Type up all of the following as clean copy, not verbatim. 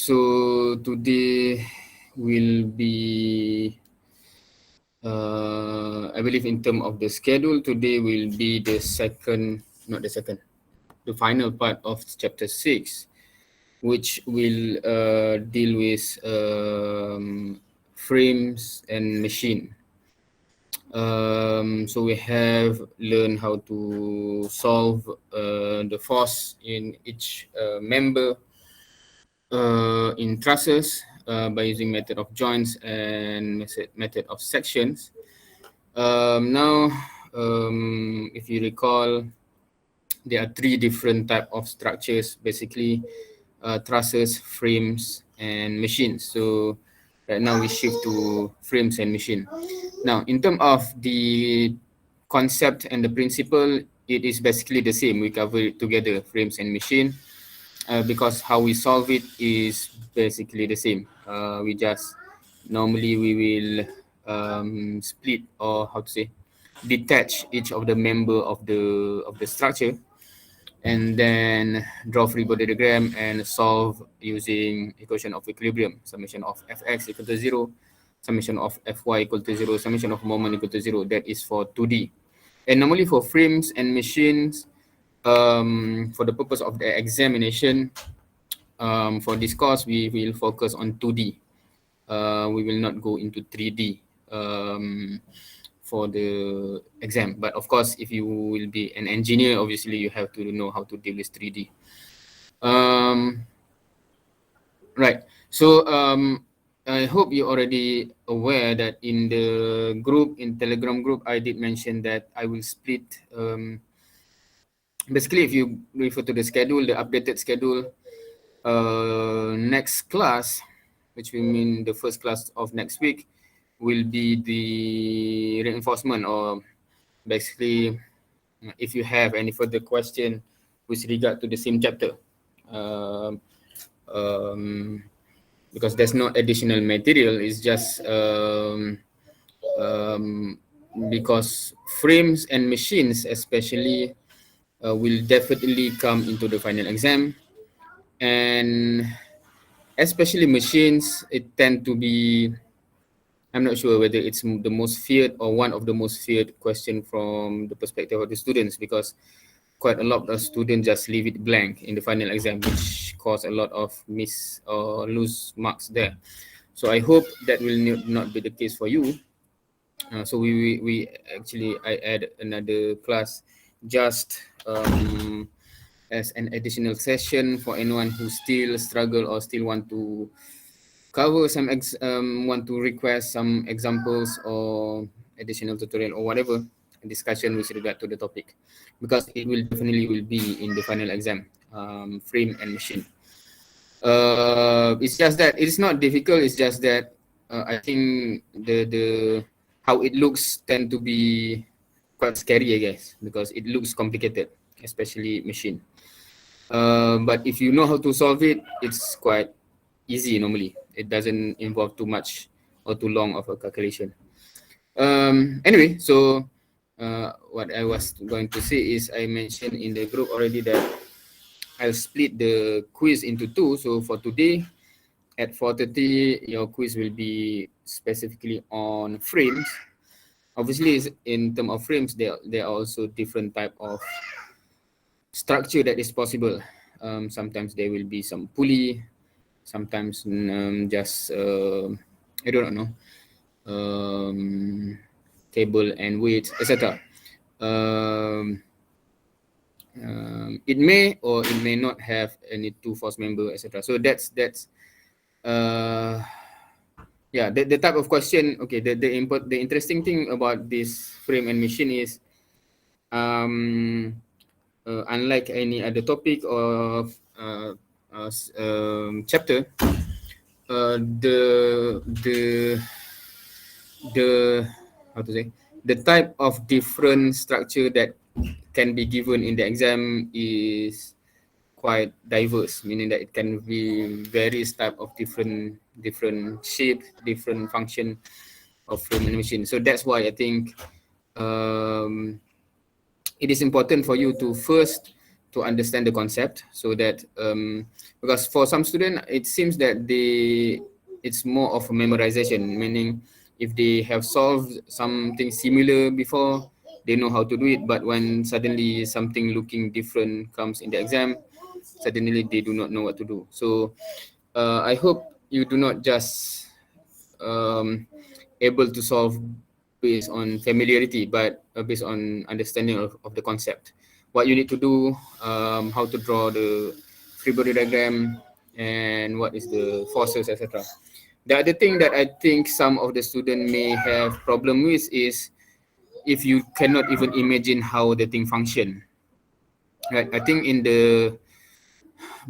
So today will be, I believe in terms of the schedule, today will be the final part of chapter 6, which will deal with frames and machine. So we have learned how to solve the force in each member in trusses by using method of joints and method of sections. Now, if you recall, there are three different type of structures, basically trusses, frames, and machines. So right now we shift to frames and machine. Now, in terms of the concept and the principle, it is basically the same. We cover it together, frames and machine, because how we solve it is basically the same. We just normally we will split, or how to say, detach each of the member of the structure, and then draw free body diagram and solve using equation of equilibrium. Summation of fx equal to 0, summation of fy equal to 0, summation of moment equal to 0. That is for 2D. And normally for frames and machines, for the purpose of the examination, for this course, we will focus on 2D. We will not go into 3D for the exam. But of course, if you will be an engineer, obviously you have to know how to deal with 3D. Right. So I hope you're already aware that in the group, in Telegram group, I did mention that I will split. Basically, if you refer to the schedule, the updated schedule, next class, which we mean the first class of next week, will be the reinforcement, or basically if you have any further question with regard to the same chapter, because there's no additional material, it's just because frames and machines especially will definitely come into the final exam, and especially machines, it tend to be, I'm not sure whether it's the most feared or one of the most feared question from the perspective of the students, because quite a lot of students just leave it blank in the final exam, which cause a lot of miss or lose marks there. So I hope that will not be the case for you. So we actually, I add another class just as an additional session for anyone who still struggle or still want to cover some want to request some examples or additional tutorial or whatever discussion with regard to the topic, because it will definitely will be in the final exam, frame and machine. It's just that it's not difficult, it's just that I think the how it looks tend to be quite scary, I guess, because it looks complicated, especially machine. But if you know how to solve it, it's quite easy normally. It doesn't involve too much or too long of a calculation. Anyway, so what I was going to say is, I mentioned in the group already that I'll split the quiz into two. So for today at 4:30, your quiz will be specifically on frames. Obviously, in terms of frames, there are also different type of structure that is possible. Sometimes there will be some pulley, sometimes just I don't know, cable and weights, etc. It may or it may not have any two force member, etc. So that's yeah, the type of question. Okay, the interesting thing about this frame and machine is, unlike any other topic or chapter, the how to say, the type of different structure that can be given in the exam is quite diverse, meaning that it can be various type of different shape, different function of frame and machine. So that's why I think it is important for you to first to understand the concept, so that because for some student it seems that it's more of a memorization, meaning if they have solved something similar before, they know how to do it, but when suddenly something looking different comes in the exam, suddenly they do not know what to do. So I hope you do not just able to solve based on familiarity, but based on understanding of the concept. What you need to do, how to draw the free body diagram, and what is the forces, etc. The other thing that I think some of the student may have problem with is if you cannot even imagine how the thing function. Right? I think in the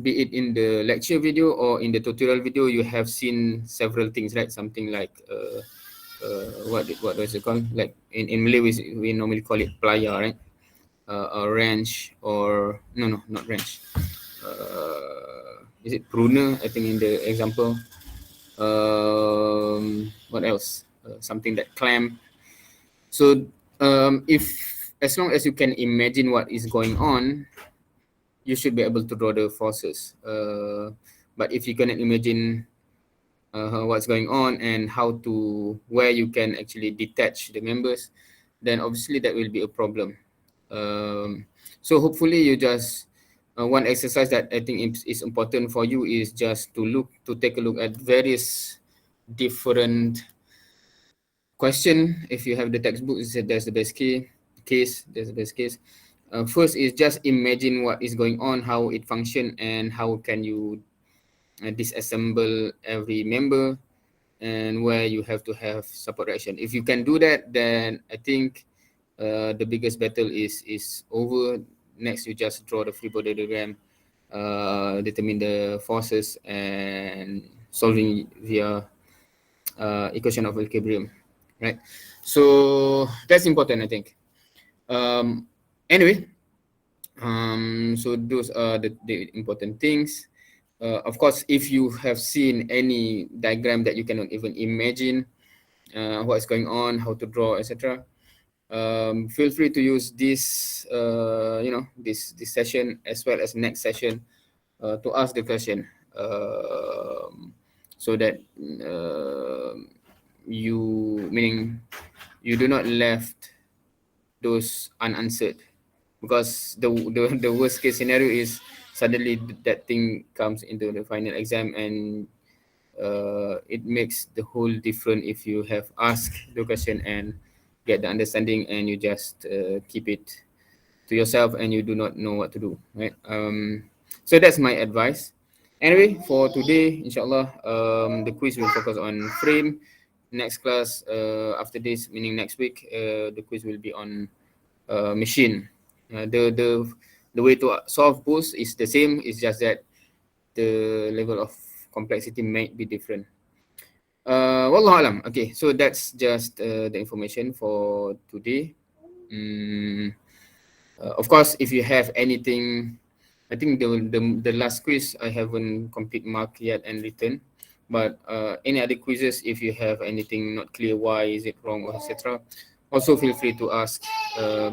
be it in the lecture video or in the tutorial video, you have seen several things, right? Something like what was it called? Like in Malay, we normally call it playa, right? A wrench, or no, not wrench. Is it pruner? I think in the example. What else? Something that clamp. So if as long as you can imagine what is going on, you should be able to draw the forces. But if you cannot imagine what's going on and how to where you can actually detach the members, then obviously that will be a problem. So hopefully you just one exercise that I think is important for you is just to take a look at various different question. If you have the textbook, there's the best case. There's the best case. First is just imagine what is going on, how it function, and how can you disassemble every member, and where you have to have support action. If you can do that, then I think the biggest battle is over. Next, you just draw the free body diagram, determine the forces, and solving via equation of equilibrium, right? So that's important, I think. Anyway, so those are the important things. Of course, if you have seen any diagram that you cannot even imagine what's going on, how to draw, etc., feel free to use this, this session as well as next session to ask the question, so that meaning you do not left those unanswered, because the worst case scenario is suddenly that thing comes into the final exam, and it makes the whole different if you have asked the question and get the understanding, and you just keep it to yourself and you do not know what to do, right? So that's my advice. Anyway, for today, inshallah, the quiz will focus on frame. Next class, after this, meaning next week, the quiz will be on machine. The way to solve both is the same. It's just that the level of complexity might be different. Wallahu alam. Okay, so that's just the information for today. Of course, if you have anything, I think the last quiz I haven't complete mark yet and written. But any other quizzes, if you have anything not clear, why is it wrong, or etc., also feel free to ask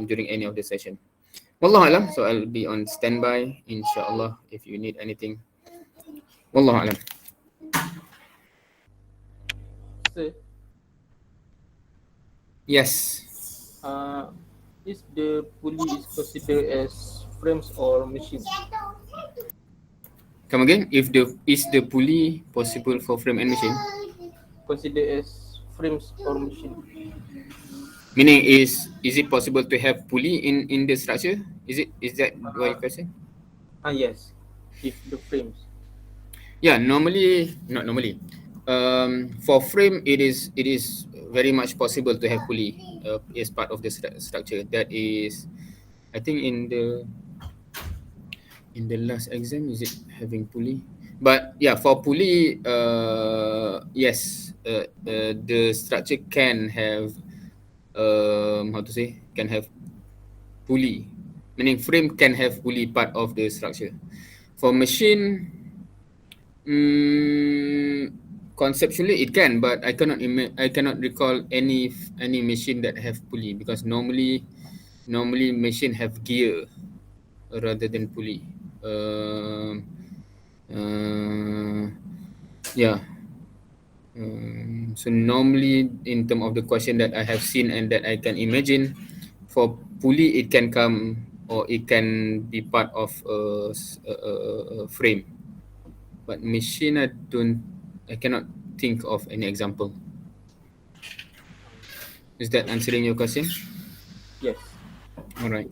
during any of the session. Wallahu alam. So I'll be on standby, inshallah, if you need anything. Wallahu alam. Sir, Yes. is the pulley is considered as frames or machine? Come again. Is the pulley possible for frame and machine? Considered as frames or machine? Meaning, is it possible to have pulley in the structure? Is that what your question? Yes. If the frames. Yeah, normally, not normally. For frame, it is very much possible to have pulley as part of the structure. That is, I think in the last exam, is it having pulley? But yeah, for pulley, yes, the structure can have how to say, can have pulley, meaning frame can have pulley part of the structure. For machine, conceptually it can, but I cannot recall any machine that have pulley, because normally machine have gear, rather than pulley. Yeah. So normally, in terms of the question that I have seen and that I can imagine, for pulley it can come or it can be part of a frame. But machine, I cannot think of any example. Is that answering your question? Yes. All right.